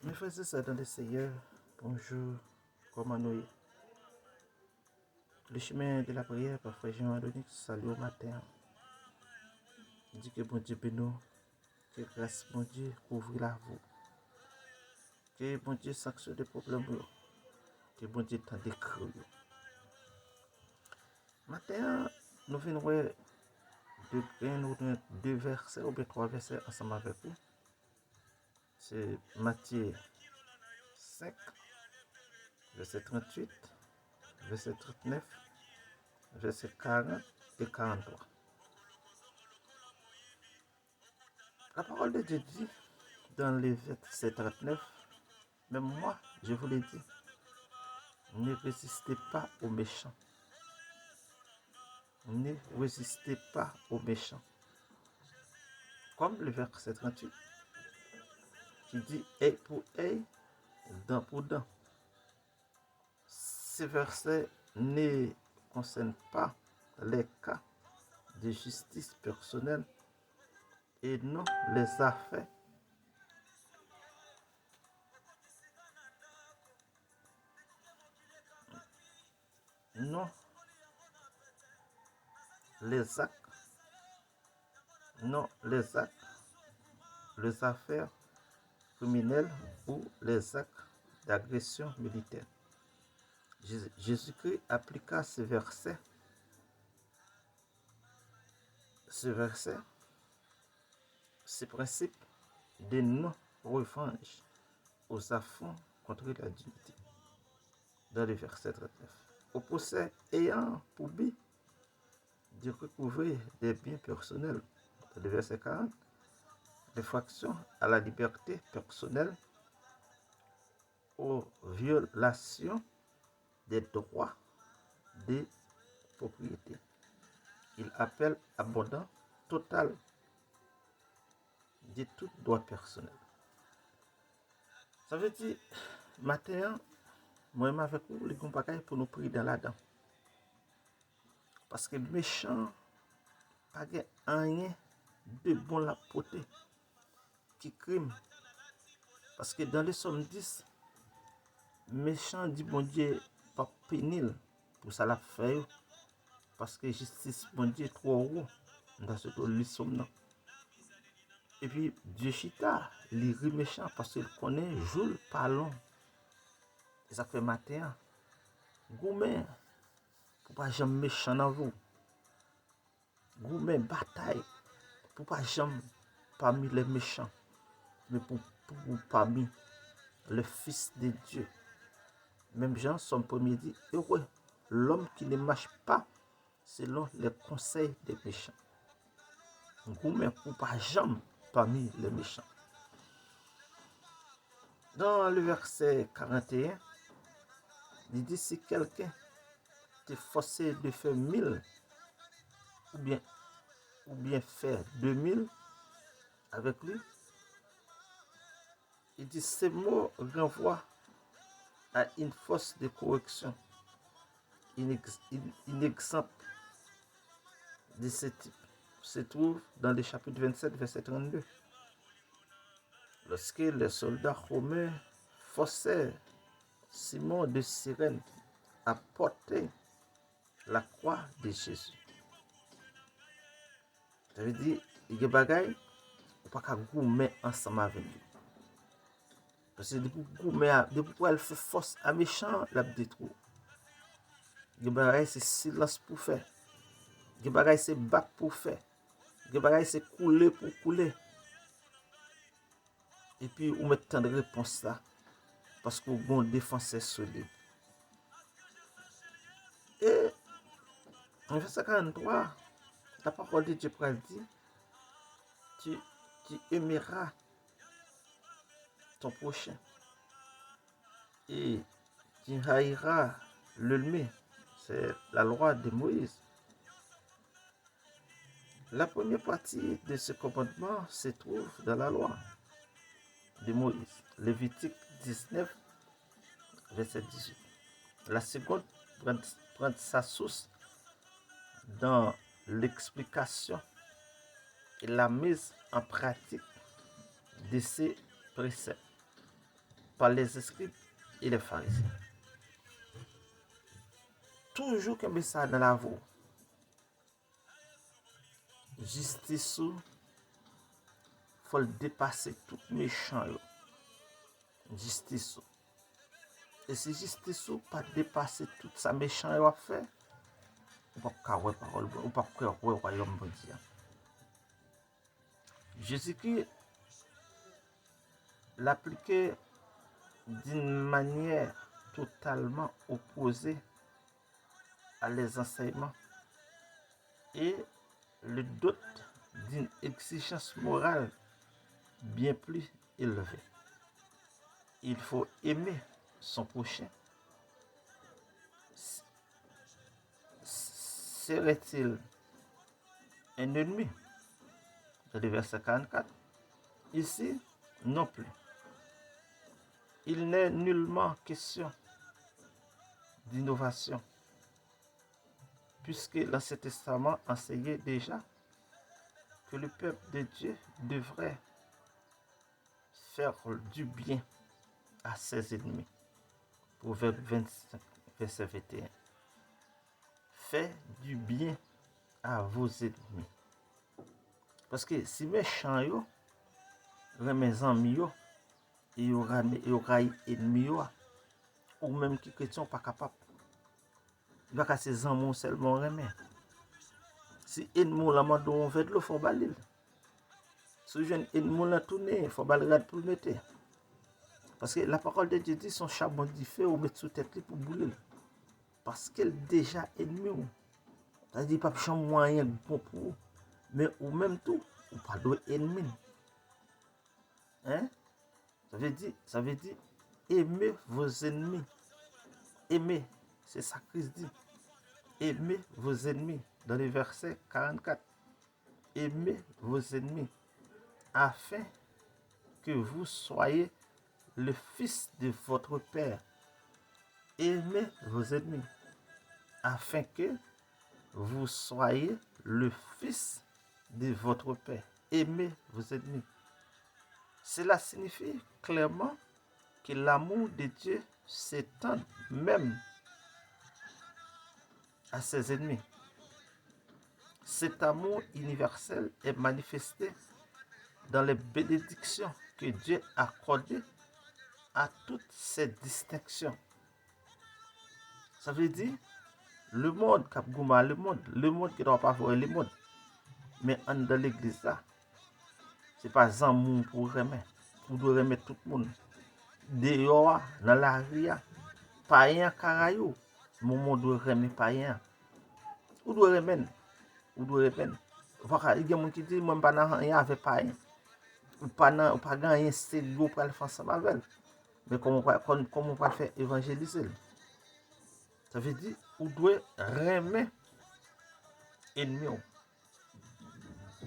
Mes frères et sœurs dans le Seigneur, bonjour, comment nous? Le chemin de la prière par Frère Jean-Adonique, salut au matin. Il dit que bon Dieu bénisse, que grâce bon Dieu couvre la vous. Que bon Dieu sanctionne des problèmes, que bon Dieu t'en décrit. Matin, nous venons voir deux versets ou bien trois versets ensemble avec vous. C'est Matthieu 5, verset 38, verset 39, verset 40 et 43. La parole de Dieu dit dans le verset 39, même moi, je vous l'ai dit, ne résistez pas aux méchants. Ne résistez pas aux méchants. Comme le verset 38 qui dit œil pour œil, dent pour dent. Ces versets ne concernent pas les cas de justice personnelle et non les affaires non les actes, non les affaires criminelles ou les actes d'agression militaire. Jésus-Christ appliqua ce verset, ce principe de non-revanche aux affronts contre la dignité. Dans le verset 39. Au procès ayant pour but de recouvrer des biens personnels. Dans le verset 40. L'infraction à la liberté personnelle, aux violations des droits de propriété. Il appelle abondant total de tout droit personnel. Ça veut dire, matin, moi-même avec vous, les compagnies pour nous prier dans la dent. Parce que méchant, pas rien de bon la portée qui crime. Parce que dans les Somme 10, méchant dit bon Dieu pas pénil pour ça la fait. Parce que justice bon Dieu trop haut dans ce que les Somme. Et puis Dieu chita, il rit méchant parce qu'il connaît jour pas long. Et ça fait matin. Gourmet, pour pas jamais méchant dans vous. Gourmet bataille, pour pas jamais parmi les méchants, mais pour parmi le Fils de Dieu. Même Jean, son premier dit, heureux l'homme qui ne marche pas selon les conseils des méchants. Gourmet pour pas jamais parmi les méchants. Dans le verset 41, il dit si quelqu'un t'est forcé de faire 1000 ou bien faire 2000 avec lui, il dit ces mots renvoient à une force de correction. Un exemple de ce type se trouve dans le chapitre 27, verset 32. Lorsque les soldats romains forçaient Simon de Cyrène à porter la croix de Jésus. Ça veut dire, il y a des bagailles, on ne peut pas goumer ensemble avec lui. Parce que depuis elle fait force à méchant, la détruit. Il y a des bagailles, c'est silence pour faire. Il y a des bagailles, c'est bac pour faire. Il y a des bagailles, c'est couler pour couler. Et puis, on met tant de réponses là. Parce qu'on a une défense solide. Et en verset 43, la parole de Dieu dit tu aimeras ton prochain et tu haïras l'ennemi. C'est la loi de Moïse. La première partie de ce commandement se trouve dans la loi de Moïse, Lévitique 19, verset 18. La seconde prend sa source dans l'explication et la mise en pratique de ces préceptes. par les scribes et les pharisiens. Toujours comme ça dans la voie. Justice ou faut le dépasser tout méchant yo. Justice ou. Et si justice ou pas dépasser tout ça méchant yo a fait, ou pas kawè parole ou pas kawè royaume bon Dieu. Jésus-Christ l'appliquait d'une manière totalement opposée à les enseignements et le doute d'une exigence morale bien plus élevée. Il faut aimer son prochain. Serait-il un ennemi? C'est le verset 44. Ici, non plus. Il n'est nullement question d'innovation, puisque l'Ancien Testament enseignait déjà que le peuple de Dieu devrait faire du bien à ses ennemis. Proverbe 25, verset 21. Faites du bien à vos ennemis. Parce que si méchant yo, mes amis yo, et y aura ennemis yo, ou même qui chrétien pas capable. Il va casser ses amis seulement remet. Si ennemi la mando on fait de l'eau, faut balil. Si jeune ennemi la tourner, faut balil pour le mettre. Parce que la parole de Dieu dit son charbon du feu ou mettre sous tête pour brûler. Parce qu'elle déjà ennemi. Ça dit pas champ moyen bon pour mais ou même tout ou pas d'ennemi. Hein? Ça veut dire aimez vos ennemis. Aimez, c'est ça que Christ dit. Aimez vos ennemis dans le verset 44. Aimez vos ennemis afin que vous soyez le fils de votre Père. Aimez vos ennemis afin que vous soyez le fils de votre Père. Aimez vos ennemis. Cela signifie clairement que l'amour de Dieu s'étend même à ses ennemis. Cet amour universel est manifesté dans les bénédictions que Dieu a accordées à toutes ces distinctions. Ça veut dire, le monde le monde qui ne doit pas voir le monde. Mais dans l'église là, c'est pas amour pour remettre. Vous devez remettre tout le monde. Dehors, dans la rue, païen carayou. Mon monde doit remettre païen. Vous devez remettre. Vous devez remettre. Voilà, il y a des gens qui disent, moi, je ne pas rien avec païen. Ou pas gagner sérieux pour le faire ensemble avec. Mais comment on va faire évangéliser? Ça veut dire, vous devez remettre ennemi.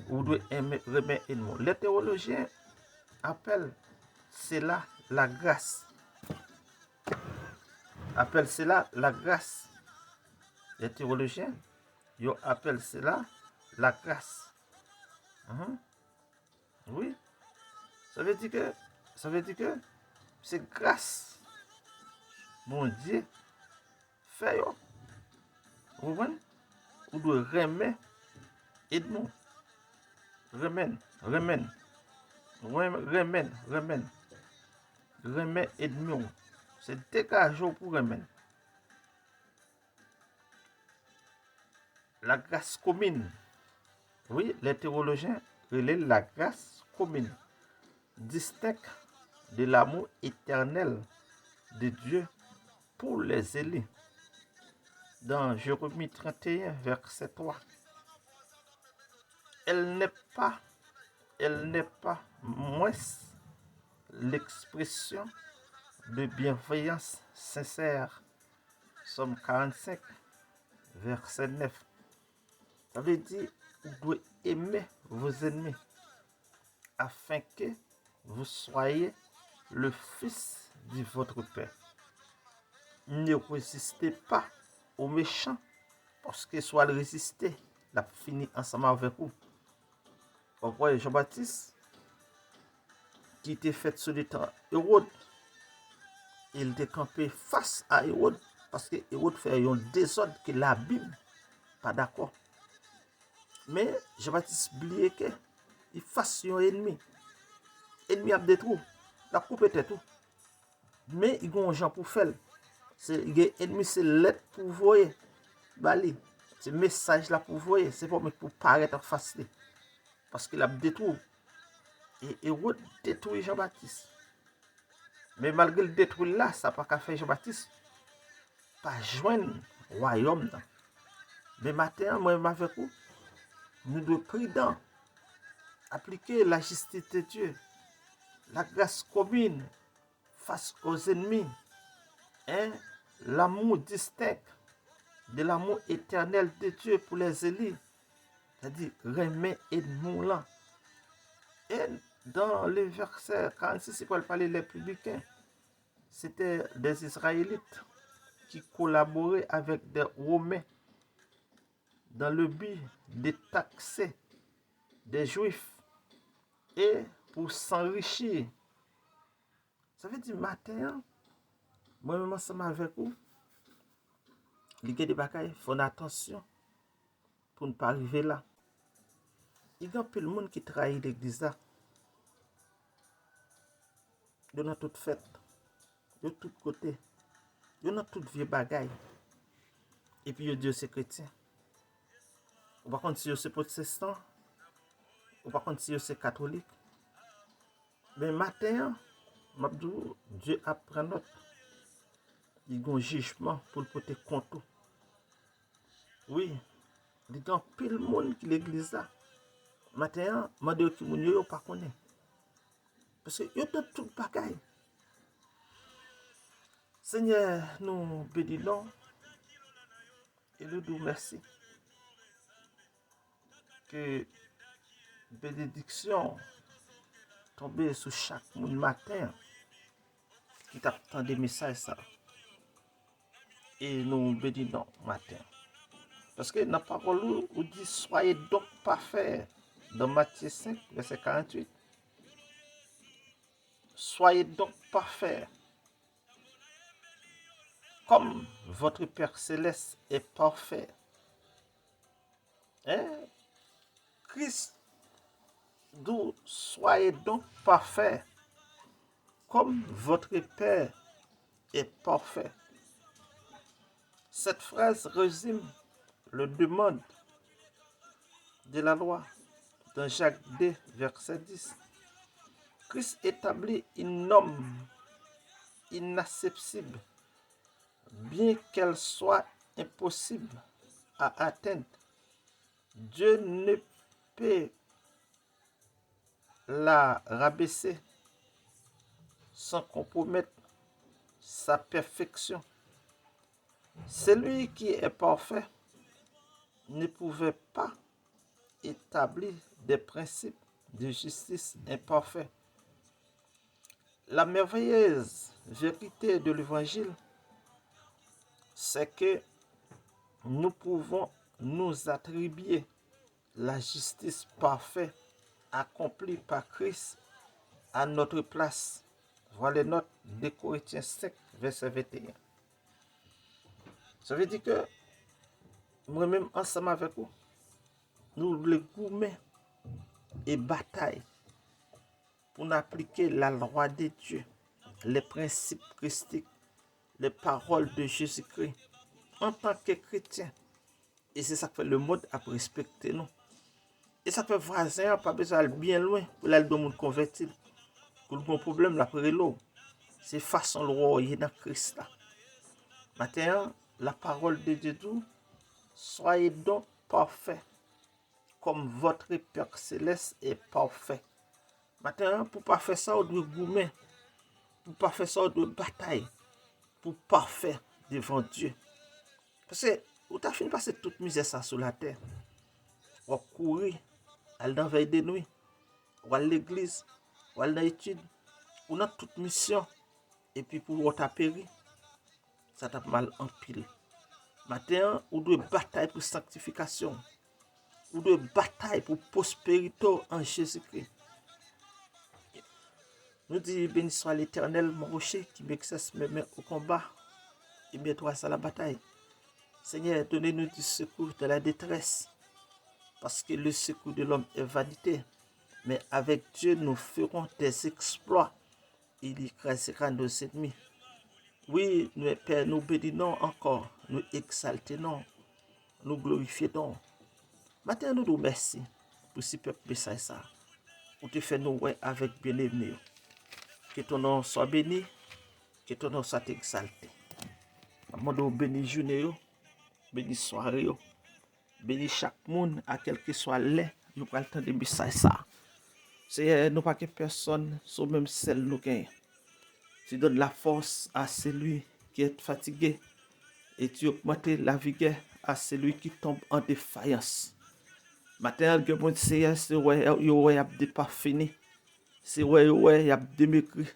Vous devez remettre ennemi. Les théologiens appellent cela la grâce. Appellent cela la grâce. Les théologiens, ils appellent cela la grâce. Oui. Ça veut dire que c'est grâce. Mon Dieu fait yo. Vous voyez? Vous devez remettre ennemi. Remène ennemi. C'est dégageant pour remène. La grâce commune. Oui, les théologiens relèvent la grâce commune, distincte de l'amour éternel de Dieu pour les élus. Dans Jérémie 31, verset 3. Elle n'est pas moins l'expression de bienveillance sincère. Somme 45, verset 9. Ça veut dire, vous devez aimer vos ennemis afin que vous soyez le fils de votre Père. Ne résistez pas aux méchants, parce que soit le résister, la fini ensemble avec vous. Vous voyez Jean-Baptiste, qui était fait sur le temps Hérode, il était campé face à Hérode, parce que Hérode fait un désordre que la Bible pas d'accord. Mais Jean-Baptiste oublié que il fasse un ennemi. Ennemi a détruit, la coupe tête tout. Mais il y a un gens pour faire. C'est ennemi c'est lettre pour voyer. Bali. C'est message là pour voyer, c'est pas pour paraître en face. Parce qu'il a détruit. Et Hérode détruit Jean-Baptiste. Mais malgré le détruit là, ça n'a pas qu'à faire Jean-Baptiste. Pas joindre le royaume. Mais maintenant, moi, avec vous, nous devons prudents, appliquer la justice de Dieu, la grâce commune face aux ennemis, hein? L'amour distinct de l'amour éternel de Dieu pour les élus, c'est-à-dire remet ennemi là. Et dans le verset 46, il parler des publicains. C'était des Israélites qui collaboraient avec des Romains dans le but de taxer des Juifs et pour s'enrichir. Ça veut dire matin, moi-même ensemble avec vous, il y a des bagailles, il faut attention pour ne pas arriver là. Il y a un peu de monde qui trahit l'église là. Il y a toute fête, de tous côtés, il y a toute vieille bagaille. Et puis il y a Dieu c'est chrétien. Ou par contre si c'est protestant, ou par contre si c'est catholique. Mais matin, Dieu apprend notre. Il y a un jugement pour le côté compte. Oui, il y a pile de monde qui l'église là. Matin, je dis que ne pas connaît. Parce que il y a tout bagaille. Seigneur, nous bénissons et nous disons merci. Que bénédiction tombe sur chaque monde matin qui t'attend des messages ça. Et nous bénissons matin. Parce que dans la parole, on dit soyez donc parfaits. Dans Matthieu 5, verset 48. Soyez donc parfaits. Comme votre Père Céleste est parfait. Hein? Christ, d'où soyez donc parfaits. Comme votre Père est parfait. Cette phrase résume le demande de la loi dans Jacques 2, verset 10. Christ établit une norme inaccessible, bien qu'elle soit impossible à atteindre. Dieu ne peut la rabaisser sans compromettre sa perfection. Celui qui est parfait ne pouvait pas établir des principes de justice imparfaits. La merveilleuse vérité de l'Évangile, c'est que nous pouvons nous attribuer la justice parfaite accomplie par Christ à notre place. Voilà les notes de Corinthiens 5, verset 21. Ça veut dire que moi-même, ensemble avec vous, nous le gourmets et bataille pour appliquer la loi de Dieu, les principes christiques, les paroles de Jésus-Christ en tant que chrétien. Et c'est ça que fait le monde à respecter nous. Et ça fait voisin, pas besoin d'aller bien loin pour aller dans le monde converti. Pour le bon problème, la l'eau. C'est façon le roi dans Christ là. Maintenant, la parole de Dieu dit, soyez donc parfaits, comme votre Père Céleste est parfait. Maintenant, pour pas faire ça, on doit goumer. Pour pas faire ça, on doit bataille. Pour parfait devant Dieu. Parce que, vous avez fini de passer toute misère ça sur la terre. On courir, aller dans la veille de nuit, ou à l'église, ou aller dans l'étude, ou dans toute mission. Et puis pour vous périr, ça t'a mal en pile. Maintenant, on doit bataille pour sanctification. On doit bataille pour prospérité en Jésus-Christ. Nous dit, béni soit l'Éternel, mon rocher, qui m'exerce mes mains au combat et mes doigts à la bataille. Seigneur, donnez-nous du secours de la détresse, parce que le secours de l'homme est vanité. Mais avec Dieu, nous ferons des exploits. Il écrasera nos ennemis. Oui, nous, Père, nous bénissons encore, nous exaltons, nous glorifions. Maintenant, nous nous remercions pour ce peuple message ça. Pour te faire nous avec bien-aimé. Que ton nom soit béni, que ton nom soit exalté. Nous bénis journée, bénis soirée, bénis chaque monde, à quel que soit l'air, nous prenons le temps de message ça. C'est nous pas que personne, sauf même celle nous gagne. Tu donnes la force à celui qui est fatigué et tu augmentes la vigueur à celui qui tombe en défaillance. Matin, le bon Seigneur, c'est ouais, il a des pas fini. C'est ouais, il y a des maigris.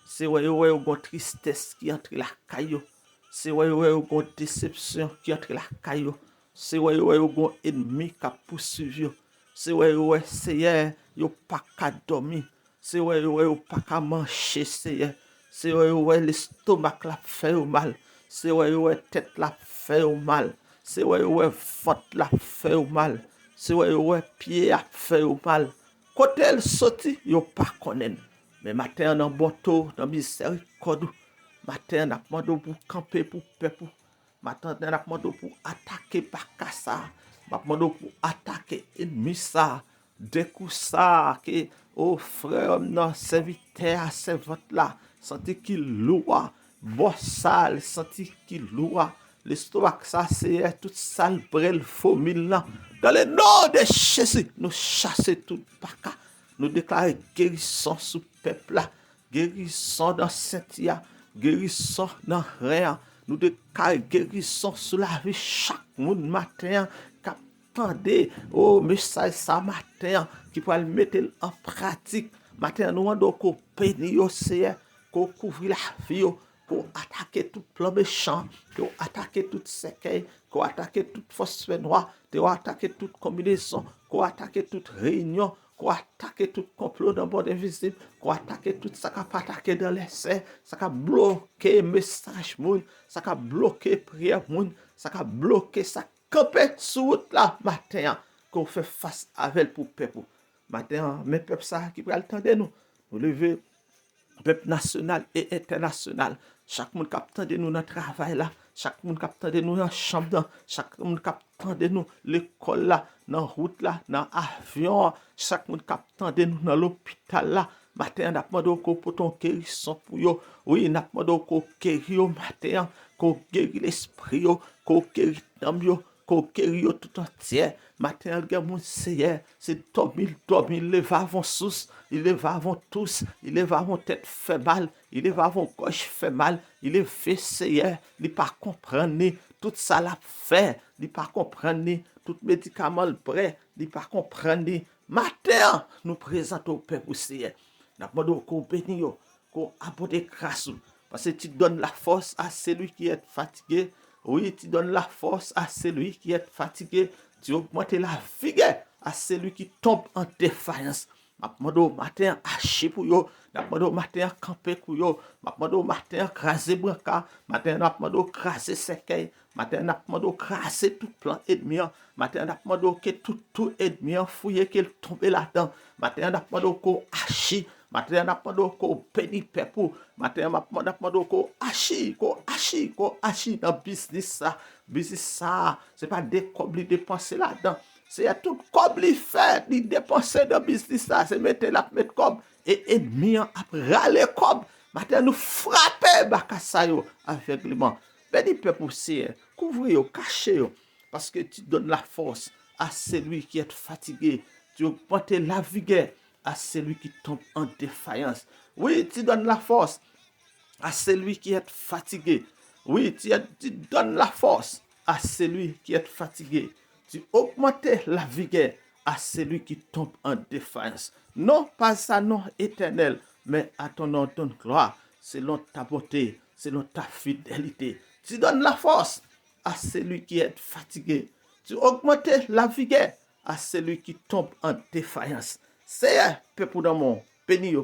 C'est ouais, il y a une tristesse qui entre la caillou. C'est ouais, il y a une déception qui entre la caillou. C'est ouais, il y a un ennemi qui a poursuivi. C'est ouais, Seigneur, il n'y a pas qu'à dormir. C'est ouais, il n'y a pas qu'à manger, Seigneur. C'est ouais, l'estomac la fait mal. C'est ouais, tête la fait mal. C'est ouais, ventre la fait mal. C'est ouais, pied a fait mal. Côté elle sorti, yo pas connaît. Mais matin dans bon taux, dans miséricorde. Matin n'a demandé pour camper pour peuple. Matin n'a demandé pour attaquer par ça. M'a demandé pour attaquer ennemi ça. Dès que ça que oh frère non serviteur à servante là, senti qu'il loua, bossal senti qu'il loua. L'estomac ça c'est toute sale brel faux mille là. Dans le nom de Jésus, nous chassons tout paca. Nous déclarons guérison sous peuple là, guérison dans Saint-Ya, guérison dans rien. Nous déclarons guérison sous la vie chaque monde matin. Attendez, oh, message ça matin, qui peut le mettre en pratique. Matin, nous demandons qu'on bénisse au Seigneur, qu'on couvre la vie, qu'on attaque tout plan méchant, qu'on attaque toute séquelle, qu'on attaque toute force noire, qu'on attaque toute combinaison, qu'on attaque toute réunion, qu'on attaque tout complot dans le monde invisible, qu'on attaque tout ça qui a attaqué dans l'essai, ça qui a bloqué message moun, ça qui a bloqué prière moun, ça qui a bloqué ça camper sur route là matin qu'on fait face avec pour peuple. Matin, mes peuples ça qui prend le temps de nous lever peuple national et international. Chaque monde qui attend de nous dans le travail là, chaque monde qui attend de nous dans la chambre, chaque monde qui attend de nous l'école là, dans la route là, dans l'avion, chaque monde qui attend de nous dans l'hôpital là. Matin, on a demandé pour ton guérison pour yo. Oui, on a demandé qu'on guérit matin, qu'on guérit l'esprit, qu'on guérit l'âme, qu'on guérit tout entier. Matin, mon Seigneur, c'est dormir, lever avant tous, il lève avant tous, il lève avant tête fait mal, il lève avant gauche fait mal, il lève Seigneur, il pas comprendre tout ça l'a fait, il pas comprendre tout médicament prêt, il pas comprendre. Matin, nous présentons au Père Seigneur. Nous demandons qu'on bénisse, qu'on abonde grâce, parce que tu donnes la force à celui qui est fatigué. Oui, tu donnes la force à celui qui est fatigué. Tu augmentes la vigueur à celui qui tombe en défaillance. M'apmando matin haché pour yo, m'apmando matin camper pour yo, m'apmando matin craser branca, matin m'apmando craser séquelle, matin m'apmando craser tout plan ennemi, matin m'apmando que tout ennemi fouiller qu'il tombe là-dedans, matin m'apmando ko haché, matin m'apmando ko béni peuple, matin m'apmando ko haché dans business ça, c'est pas des cobles dépenser là-dedans. C'est tout comme il fait, il dépenser dans le business, c'est mettre la mettre comme et ennemi après râler comme. Maintenant nous frapper bakassayo aveuglement. Béni peuple aussi, couvrez cachez parce que tu donnes la force à celui qui est fatigué, tu augmentes la vigueur à celui qui tombe en défaillance. Oui, tu donnes la force à celui qui est fatigué. Oui, tu donnes la force à celui qui est fatigué. Tu augmentes la vigueur à celui qui tombe en défaillance. Non pas à nom éternel, mais à ton nom de gloire, selon ta bonté, selon ta fidélité. Tu donnes la force à celui qui est fatigué. Tu augmentes la vigueur à celui qui tombe en défaillance. C'est un peuple dans mon béni.